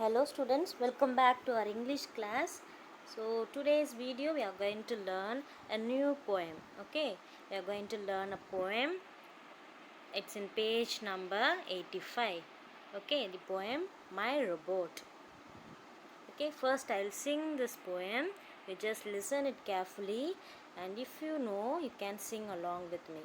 Hello students, welcome back to our English class. So today's video we are going to learn a new poem. Okay, we are going to learn a poem. It's in page number 85. Okay, the poem My Robot. Okay, first I'll sing this poem. You just listen it carefully, and if you know, you can sing along with me.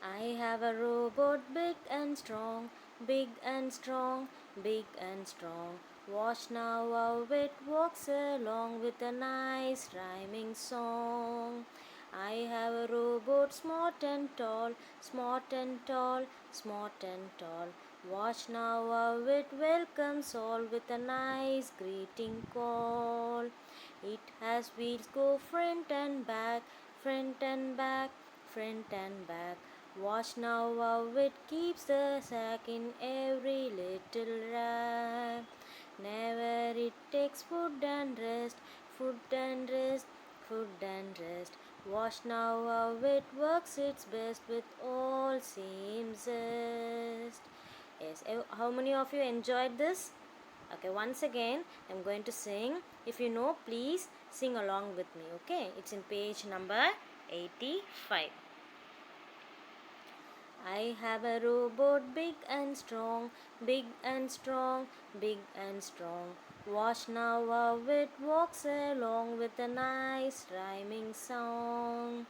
I have a robot big and strong, big and strong, big and strong. Watch now how it walks along with a nice rhyming song. I have a robot smart and tall, smart and tall, smart and tall. Watch now how it welcomes all with a nice greeting call. It has wheels go front and back, front and back, front and back. Watch now how it keeps the sack in every little rack. Never it takes food and rest, food and rest, food and rest. Watch now how it works its best with all seems zest. Yes, how many of you enjoyed this? Okay, once again I'm going to sing. If you know, please sing along with me. Okay, it's in page number 85. I have a robot big and strong, big and strong, big and strong. Watch now how it walks along with a nice rhyming song.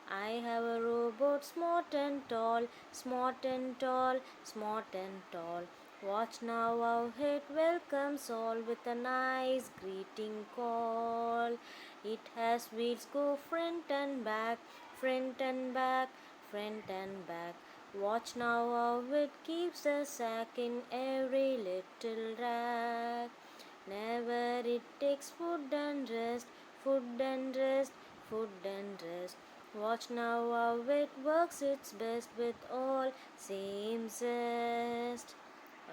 I have a robot smart and tall, smart and tall, smart and tall. Watch now how it welcomes all with a nice greeting call. It has wheels go front and back, front and back, front and back. Watch now how it keeps the sack in every little rack. Never it takes food and rest, food and rest, food and rest. Watch now how it works its best with all same zest.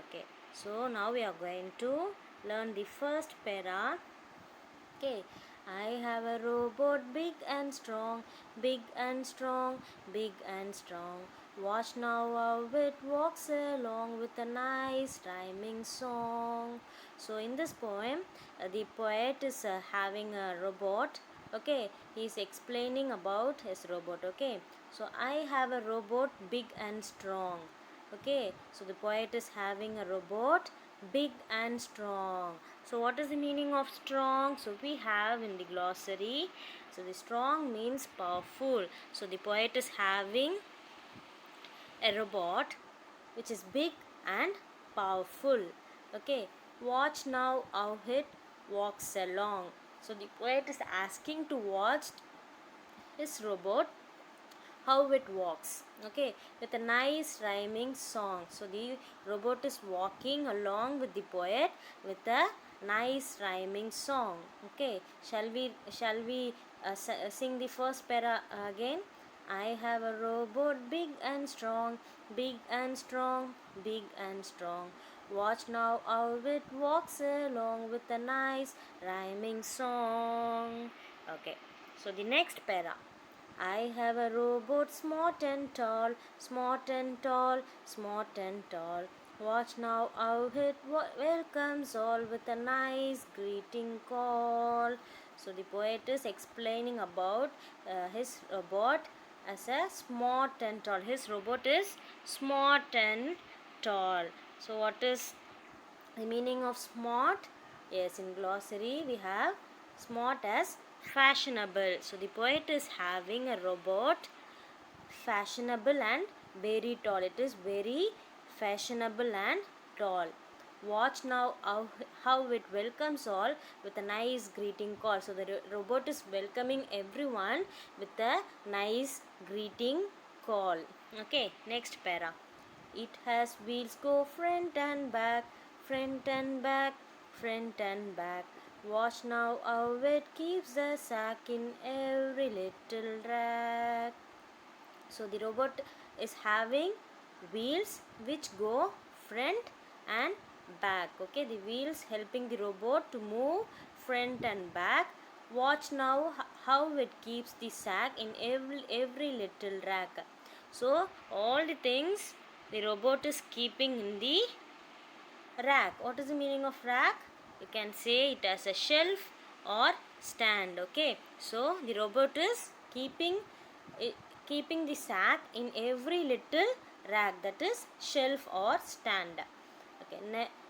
Okay, so now we are going to learn the first para. Okay, I have a robot big and strong, big and strong, big and strong. Watch now how it walks along with a nice rhyming song. So in this poem, the poet is having a robot. Okay, he is explaining about his robot. Okay, so I have a robot big and strong. Okay, so the poet is having a robot big and strong. So what is the meaning of strong? So we have in the glossary, so the strong means powerful. So the poet is having a robot which is big and powerful. Okay, watch now how it walks along. So the poet is asking to watch his robot how it walks. Okay, with a nice rhyming song. So the robot is walking along with the poet with a nice rhyming song. Okay, shall we sing the first para again? I have a robot big and strong, big and strong, big and strong. Watch now how it walks along with a nice rhyming song. Okay, so the next para. I have a robot smart and tall, smart and tall, smart and tall. Watch now how it welcomes all with a nice greeting call. So the poet is explaining about his robot as a smart and tall. His robot is smart and tall. So what is the meaning of smart? Yes, in glossary we have smart as fashionable. So the poet is having a robot fashionable and very tall. It is very fashionable and tall. Watch now how it welcomes all with a nice greeting call. So the robot is welcoming everyone with a nice greeting call. Okay, next para. It has wheels go front and back, front and back, front and back. Watch now how it keeps the sack in every little rack. So the robot is having wheels which go front and back. Okay, the wheels helping the robot to move front and back. Watch now how it keeps the sack in every little rack. So all the things the robot is keeping in the Rack. What is the meaning of rack? You can say it as a shelf or stand. Okay. So the robot is keeping the sack in every little rack, that is shelf or stand. Okay.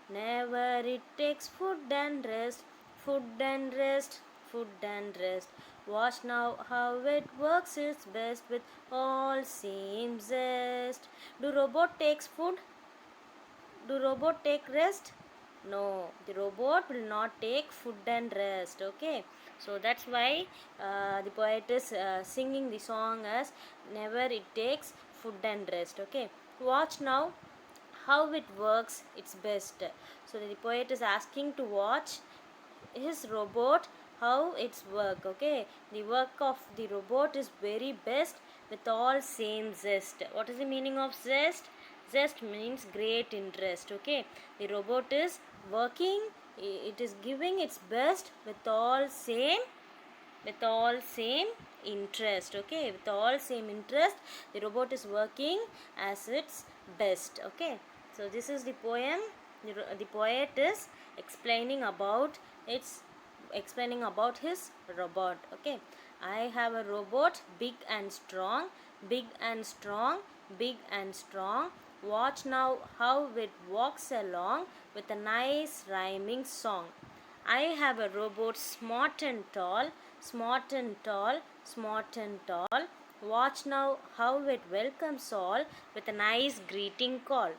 Never it takes food and rest, food and rest, food and rest. Watch now how it works its best with all same zest. Do robot takes food? Do robot take rest? No, the robot will not take food and rest. Okay, so that's why the poet is singing the song as never it takes food and rest. Okay, watch now how it works its best. So the poet is asking to watch his robot how its work. Okay, the work of the robot is very best with all same zest. What is the meaning of zest? Zest means great interest. Okay, the robot is working, it is giving its best with all same interest. Okay, with all same interest the robot is working as its best. Okay, so this is the poem. The poet is explaining about his robot. Okay, I have a robot, big and strong, big and strong, big and strong. Watch now how it walks along with a nice rhyming song. I have a robot, smart and tall, smart and tall, smart and tall. Watch now how it welcomes all with a nice greeting call.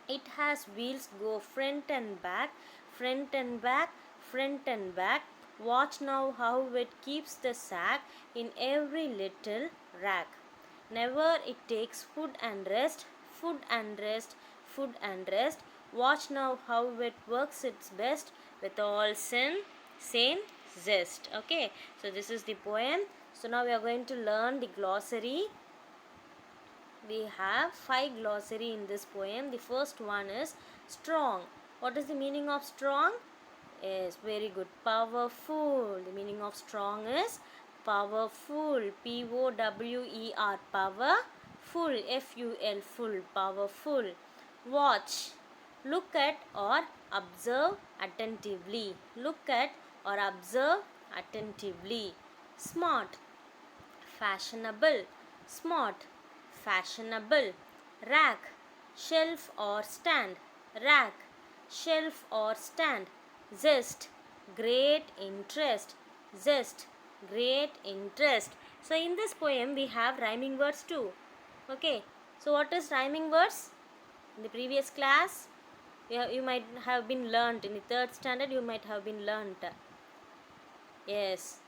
It has wheels go front and back, front and back, front and back. Watch now how it keeps the sack in every little rack. Never it takes food and rest, food and rest, food and rest. Watch now how it works its best with all same zest. Okay, so this is the poem. So now we are going to learn the glossary. We have 5 glossary in this poem. The first one is strong. What is the meaning of strong? Yes, very good. Powerful. The meaning of strong is powerful. P-O-W-E-R. Power. Full. F-U-L. Full. Powerful. Watch. Look at or observe attentively. Look at or observe attentively. Smart. Fashionable. Smart. Fashionable. Rack. Shelf or stand. Rack. Shelf or stand. Zest. Great interest. Zest. Great interest. So in this poem we have rhyming words too. Okay. So what is rhyming words? In the previous class you might have been learnt. In the 3rd standard you might have been learnt. Yes,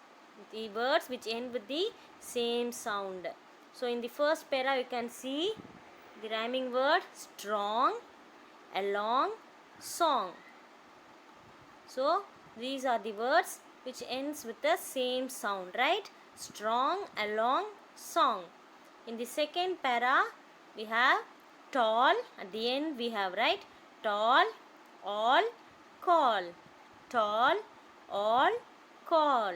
the words which end with the same sound. So in the first para you can see the rhyming word strong, along, song. So these are the words which ends with the same sound, right? Strong, along, song. In the second para we have tall. At the end we have, right, tall, all, call. Tall, all, call.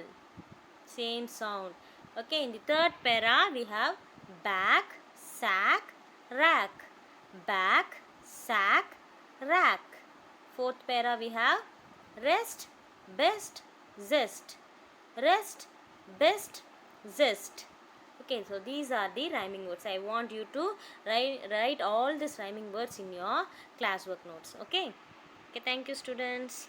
Same sound. Okay, in the third para we have back, sack, rack. Back, sack, rack. Fourth para we have rest, best, zest. Rest, best, zest. Okay, so these are the rhyming words. I want you to write all these rhyming words in your classwork notes. Okay, thank you students.